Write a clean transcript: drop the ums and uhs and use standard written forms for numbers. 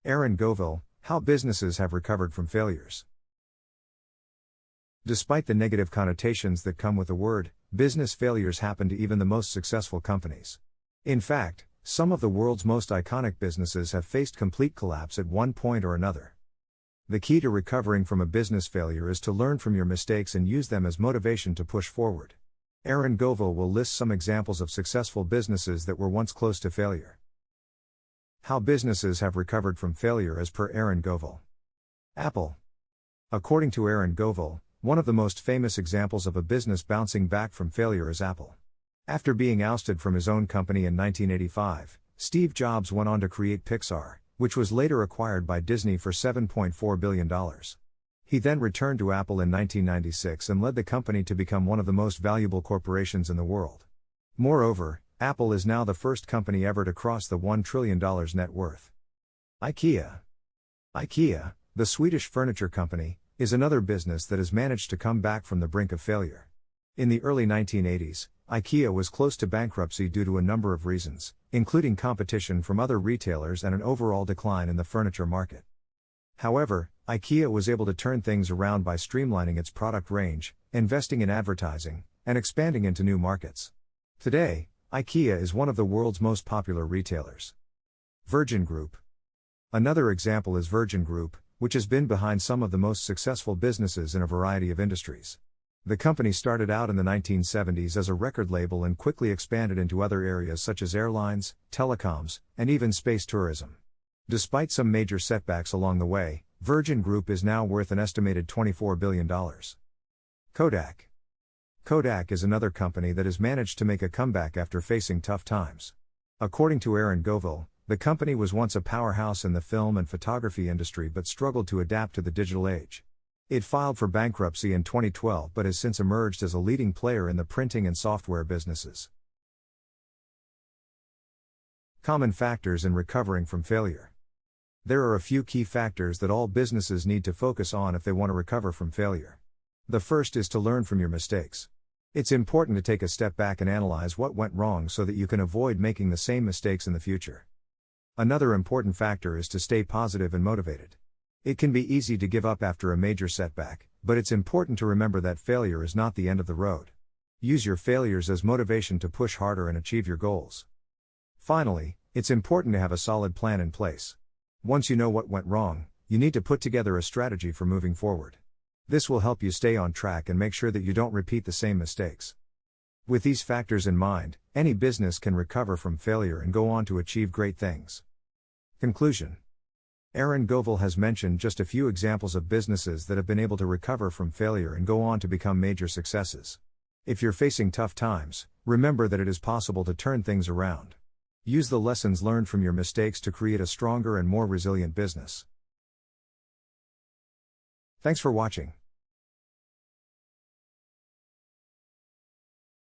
Aron Govil, How Businesses Have Recovered from Failures. Despite the negative connotations that come with the word, business failures happen to even the most successful companies. In fact, some of the world's most iconic businesses have faced complete collapse at one point or another. The key to recovering from a business failure is to learn from your mistakes and use them as motivation to push forward. Aron Govil will list some examples of successful businesses that were once close to failure. How businesses have recovered from failure as per Aron Govil. Apple. According to Aron Govil, one of the most famous examples of a business bouncing back from failure is Apple. After being ousted from his own company in 1985, Steve Jobs went on to create Pixar, which was later acquired by Disney for $7.4 billion. He then returned to Apple in 1996 and led the company to become one of the most valuable corporations in the world. Moreover, Apple is now the first company ever to cross the $1 trillion net worth. IKEA. IKEA, the Swedish furniture company, is another business that has managed to come back from the brink of failure. In the early 1980s, IKEA was close to bankruptcy due to a number of reasons, including competition from other retailers and an overall decline in the furniture market. However, IKEA was able to turn things around by streamlining its product range, investing in advertising, and expanding into new markets. Today, IKEA is one of the world's most popular retailers. Virgin Group. Another example is Virgin Group, which has been behind some of the most successful businesses in a variety of industries. The company started out in the 1970s as a record label and quickly expanded into other areas such as airlines, telecoms, and even space tourism. Despite some major setbacks along the way, Virgin Group is now worth an estimated $24 billion. Kodak. Kodak is another company that has managed to make a comeback after facing tough times. According to Aron Govil, the company was once a powerhouse in the film and photography industry but struggled to adapt to the digital age. It filed for bankruptcy in 2012 but has since emerged as a leading player in the printing and software businesses. Common factors in recovering from failure. There are a few key factors that all businesses need to focus on if they want to recover from failure. The first is to learn from your mistakes. It's important to take a step back and analyze what went wrong so that you can avoid making the same mistakes in the future. Another important factor is to stay positive and motivated. It can be easy to give up after a major setback, but it's important to remember that failure is not the end of the road. Use your failures as motivation to push harder and achieve your goals. Finally, it's important to have a solid plan in place. Once you know what went wrong, you need to put together a strategy for moving forward. This will help you stay on track and make sure that you don't repeat the same mistakes. With these factors in mind, any business can recover from failure and go on to achieve great things. Conclusion. Aron Govil has mentioned just a few examples of businesses that have been able to recover from failure and go on to become major successes. If you're facing tough times, remember that it is possible to turn things around. Use the lessons learned from your mistakes to create a stronger and more resilient business. Thanks for watching.